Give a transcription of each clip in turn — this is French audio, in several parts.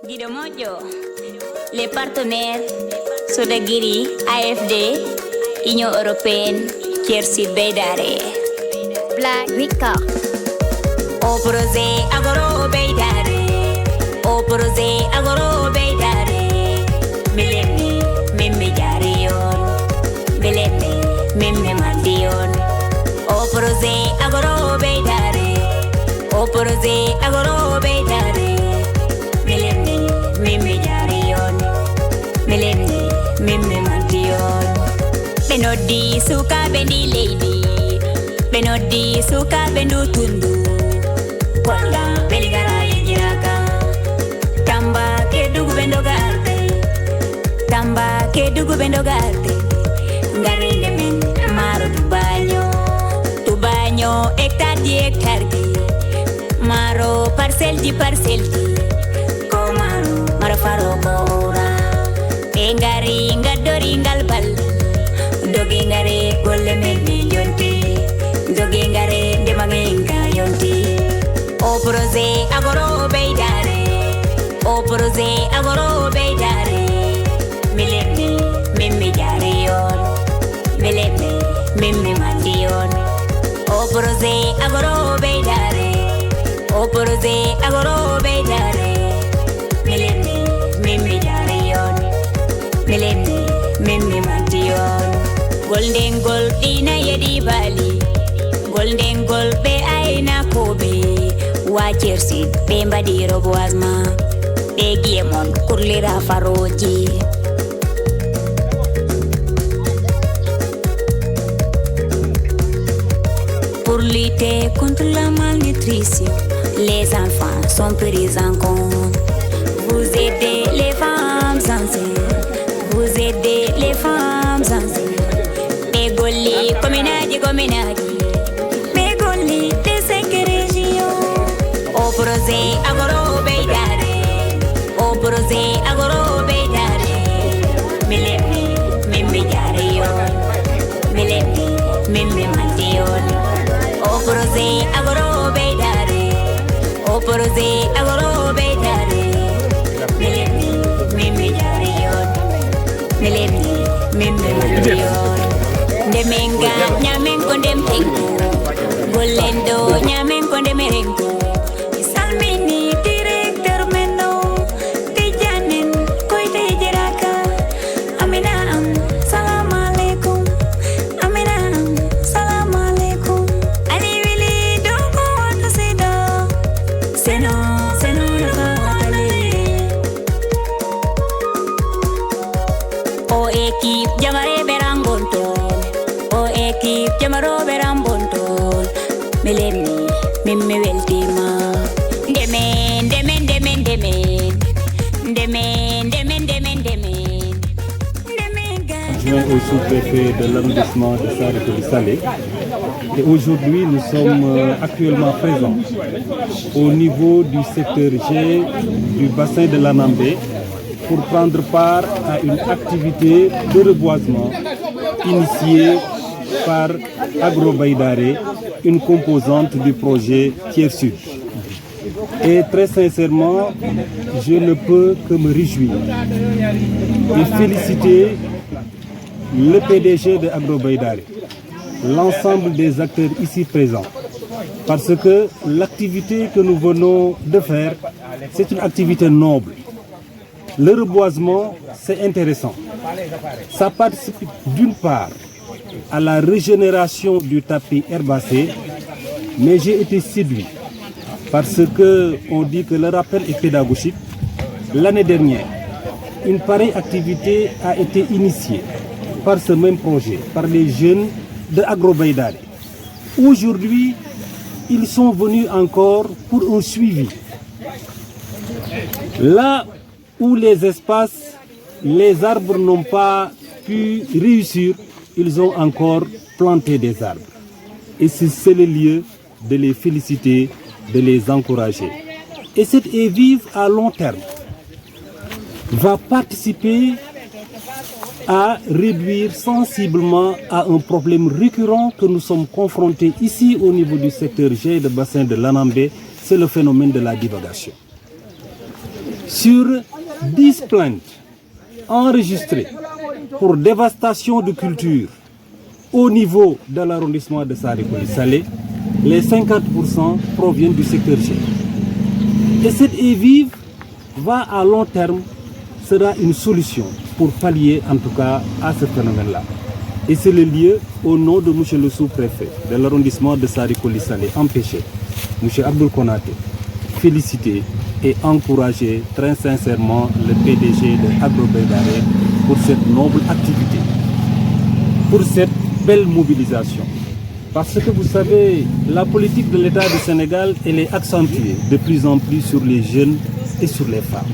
Guido Mojo, les partenaires Sodagiri, AFD, Union Européenne, Kiersud Beidare. Black Record. Au projet Agoro Beidare, au projet Agoro Beidare. Melemi, Meme Jarion, Melemi, Meme Mandion. Au projet Agoro Beidare, au projet Agoro Beidare. Melemi, Meme Jarion, Melemi, Meme Mandion. Benodi suka bendi lady, benodi suka bendu tundu. Kwanga beligara yinjiraka, tamba kedugu bendo garde, tamba kedugu bendo garde. Ngarinde men maro tubanyo hectare di hectare di, maro parcelle di parcelle di. Komaro maro faro kora, engari ngadori ngalbal. Dogi ngare golle men yonti, dogi ngare demangenga yonti. O projet Agoro Beidare, o projet Agoro Beidare. Melemi, Meme Jarion, Melemi, Meme Mandion. O projet Agoro Beidare, o projet Agoro Beidare. Melemi, Meme Jarion, Melemi, Meme Mandion. Golden gold dina yedi bali, golden gold be aina kobe. Wa Kiersud be mbadi reboisement, be giemon kurlira faroji. Pour lutter contre la malnutrition, les enfants sont pris en compte. Vous aidez les femmes enceintes, vous aidez les femmes enceintes. Begoli, cominadi, begoli de 5 régions. Au projet Agoro Beidare, au projet Agoro Beidare. Melemi, Meme Jarion, Melemi, Meme Mandion. Au projet Agoro Beidare, au projet Agoro Beidare. Melemi, Meme Jarion, Melemi, Meme Mandion. Demenga nyamen kondem tengu, golendo nyamen kondem merengu. Salmini directeur meno, tijanen koite jeraka. Amina salam alaikum, Amina salam alaikum. Ali wili doko watu sedo, seno nakatale. O équipe jamare berangonto. Ekip jamaro berambontol, melemi memme weltima. Adjoint au sous-préfet de l'arrondissement de Saré-Salé. Et aujourd'hui, nous sommes actuellement présents au niveau du secteur G du bassin de l'Anambé pour prendre part à une activité de reboisement initiée par Agro Beidare, une composante du projet Kiersud. Et très sincèrement, je ne peux que me réjouir et féliciter le PDG de Agro Beidare, l'ensemble des acteurs ici présents, parce que l'activité que nous venons de faire, c'est une activité noble. Le reboisement, c'est intéressant. Ça participe d'une part à la régénération du tapis herbacé, mais j'ai été séduit parce qu'on dit que le rappel est pédagogique. L'année dernière, une pareille activité a été initiée par ce même projet, par les jeunes de Agro Beidare. Aujourd'hui, ils sont venus encore pour un suivi. Là où les espaces, les arbres n'ont pas pu réussir, ils ont encore planté des arbres. Et c'est le lieu de les féliciter, de les encourager. Et cette et vive à long terme va participer à réduire sensiblement à un problème récurrent que nous sommes confrontés ici au niveau du secteur G de bassin de l'Anambé, c'est le phénomène de la divagation. sur 10 plaintes enregistrées pour dévastation de culture au niveau de l'arrondissement de Sarikoly Salé, les 50% proviennent du secteur G. Et cette eau vive va à long terme, sera une solution pour pallier en tout cas à ce phénomène-là. Et c'est le lieu, au nom de M. le sous-préfet de l'arrondissement de Sarikoly Salé, empêché, M. Abdoul Konaté, féliciter et encourager très sincèrement le PDG de Agro-Baydare pour cette noble activité, pour cette belle mobilisation. Parce que vous savez, la politique de l'État du Sénégal, elle est accentuée de plus en plus sur les jeunes et sur les femmes.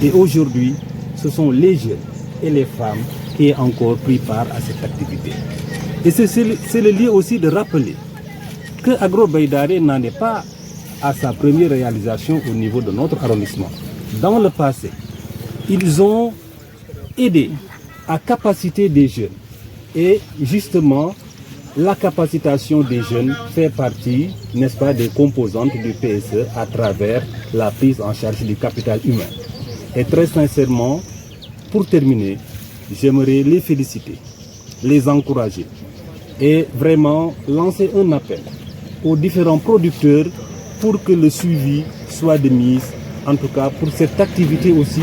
Et aujourd'hui, ce sont les jeunes et les femmes qui ont encore pris part à cette activité. Et c'est le lieu aussi de rappeler que Agro-Baydare n'en est pas à sa première réalisation au niveau de notre arrondissement. Dans le passé, ils ont aidé à capaciter des jeunes. Et justement, la capacitation des jeunes fait partie, n'est-ce pas, des composantes du PSE à travers la prise en charge du capital humain. Et très sincèrement, pour terminer, j'aimerais les féliciter, les encourager et vraiment lancer un appel aux différents producteurs pour que le suivi soit de mise, en tout cas pour cette activité aussi,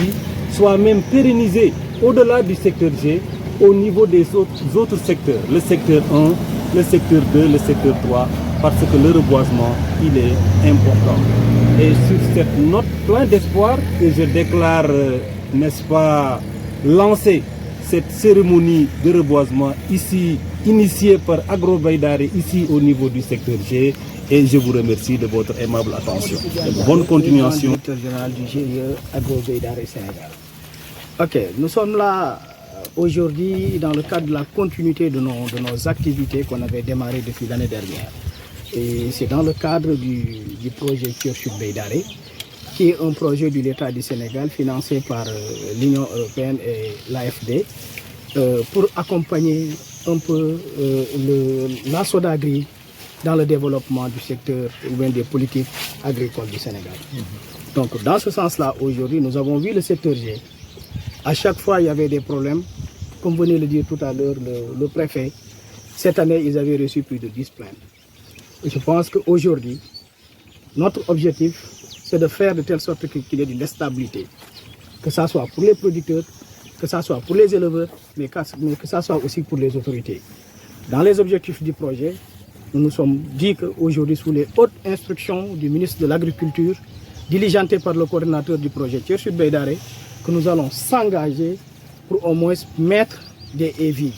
soit même pérennisée au-delà du secteur G, au niveau des autres secteurs, le secteur 1, le secteur 2, le secteur 3, parce que le reboisement, il est important. Et sur cette note plein d'espoir que je déclare, n'est-ce pas, lancer cette cérémonie de reboisement ici, initiée par Agro-Baydare, ici au niveau du secteur G, et je vous remercie de votre aimable attention. Bonne continuation. Directeur général du GIE Agro-Baydare Sénégal. Ok, nous sommes là aujourd'hui dans le cadre de la continuité de nos activités qu'on avait démarrées depuis l'année dernière. Et c'est dans le cadre du projet Cœur sur Baydare, qui est un projet de l'État du Sénégal financé par l'Union européenne et l'AFD pour accompagner un peu la Sodagri dans le développement du secteur ou bien des politiques agricoles du Sénégal. Donc dans ce sens-là, aujourd'hui, nous avons vu le secteur G. À chaque fois, il y avait des problèmes. Comme venait de le dire tout à l'heure le préfet, cette année, ils avaient reçu plus de 10 plaintes. Et je pense qu'aujourd'hui, notre objectif, c'est de faire de telle sorte qu'il y ait de stabilité. Que ce soit pour les producteurs, que ce soit pour les éleveurs, mais que ce soit aussi pour les autorités. Dans les objectifs du projet, nous nous sommes dit qu'aujourd'hui, sous les hautes instructions du ministre de l'Agriculture, diligentées par le coordinateur du projet Cœur sur Baydare, que nous allons s'engager pour au moins mettre des haies vives.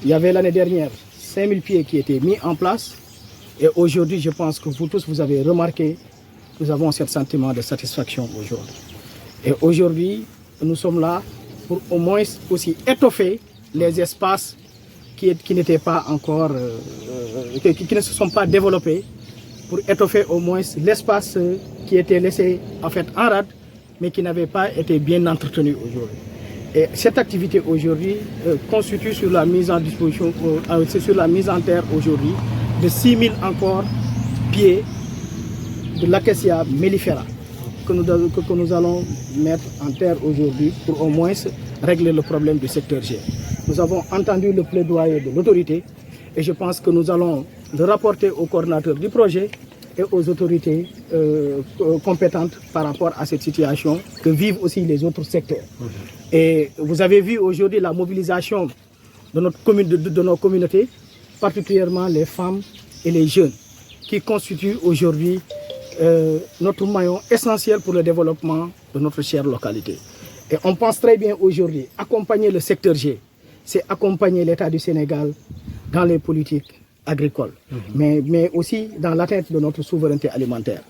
Il y avait l'année dernière 5000 pieds qui étaient mis en place. Et aujourd'hui, je pense que vous tous, vous avez remarqué, nous avons ce sentiment de satisfaction aujourd'hui. Et aujourd'hui, nous sommes là pour au moins aussi étoffer les espaces qui n'étaient pas encore, qui ne se sont pas développés, pour étoffer au moins l'espace qui était laissé en fait en rade, mais qui n'avait pas été bien entretenu aujourd'hui. Et cette activité aujourd'hui constitue sur la mise en disposition, sur la mise en terre aujourd'hui de 6000 encore pieds de l'acacia mellifera que nous allons mettre en terre aujourd'hui pour au moins régler le problème du secteur G. Nous avons entendu le plaidoyer de l'autorité et je pense que nous allons le rapporter au coordinateur du projet et aux autorités compétentes par rapport à cette situation que vivent aussi les autres secteurs. Et vous avez vu aujourd'hui la mobilisation de nos communautés, particulièrement les femmes et les jeunes, qui constituent aujourd'hui notre maillon essentiel pour le développement de notre chère localité. Et on pense très bien aujourd'hui, accompagner le secteur G, c'est accompagner l'État du Sénégal dans les politiques agricoles, mais aussi dans l'atteinte de notre souveraineté alimentaire.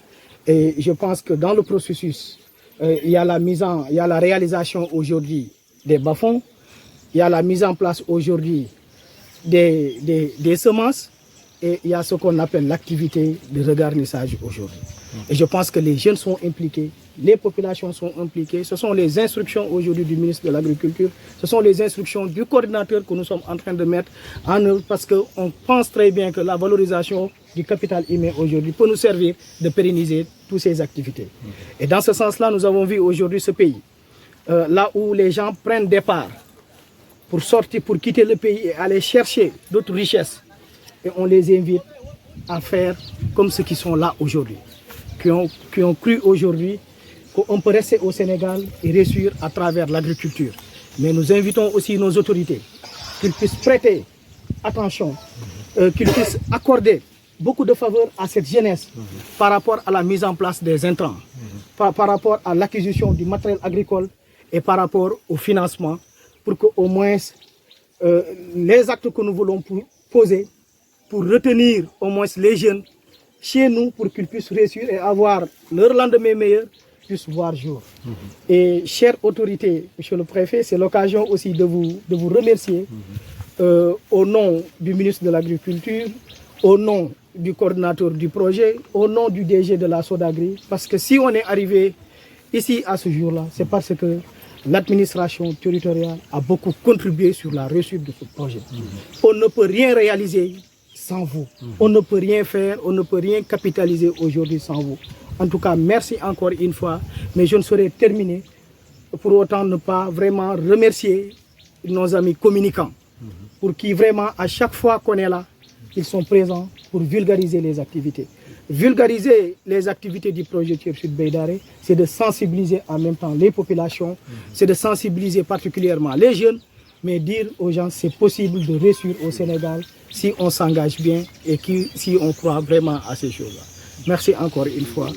Et je pense que dans le processus, il y a la réalisation aujourd'hui des bas-fonds, il y a la mise en place aujourd'hui des semences, et il y a ce qu'on appelle l'activité de regarnissage aujourd'hui. Et je pense que les jeunes sont impliqués, les populations sont impliquées, ce sont les instructions aujourd'hui du ministre de l'Agriculture, ce sont les instructions du coordinateur que nous sommes en train de mettre en œuvre parce qu'on pense très bien que la valorisation du capital humain aujourd'hui peut nous servir de pérenniser toutes ces activités. Et dans ce sens-là, nous avons vu aujourd'hui ce pays, là où les gens prennent départ pour sortir, pour quitter le pays et aller chercher d'autres richesses. Et on les invite à faire comme ceux qui sont là aujourd'hui, qui ont cru aujourd'hui qu'on peut rester au Sénégal et réussir à travers l'agriculture. Mais nous invitons aussi nos autorités qu'ils puissent prêter attention, qu'ils puissent accorder beaucoup de faveurs à cette jeunesse par rapport à la mise en place des intrants, par rapport à l'acquisition du matériel agricole et par rapport au financement, pour qu'au moins les actes que nous voulons poser pour retenir au moins les jeunes chez nous pour qu'ils puissent réussir et avoir leur lendemain meilleur, puissent voir jour. Et chères autorités, monsieur le préfet, c'est l'occasion aussi de vous remercier au nom du ministre de l'Agriculture, au nom du coordinateur du projet, au nom du DG de la Sodagri, parce que si on est arrivé ici à ce jour-là, c'est parce que l'administration territoriale a beaucoup contribué sur la réussite de ce projet. On ne peut rien réaliser sans vous. On ne peut rien faire, on ne peut rien capitaliser aujourd'hui sans vous. En tout cas, merci encore une fois, mais je ne saurais terminer pour autant ne pas vraiment remercier nos amis communicants, pour qui vraiment, à chaque fois qu'on est là, ils sont présents pour vulgariser les activités. Vulgariser les activités du projet Thiep Sud Beydare, c'est de sensibiliser en même temps les populations, c'est de sensibiliser particulièrement les jeunes, mais dire aux gens c'est possible de réussir au Sénégal si on s'engage bien et si on croit vraiment à ces choses-là. Merci encore une fois.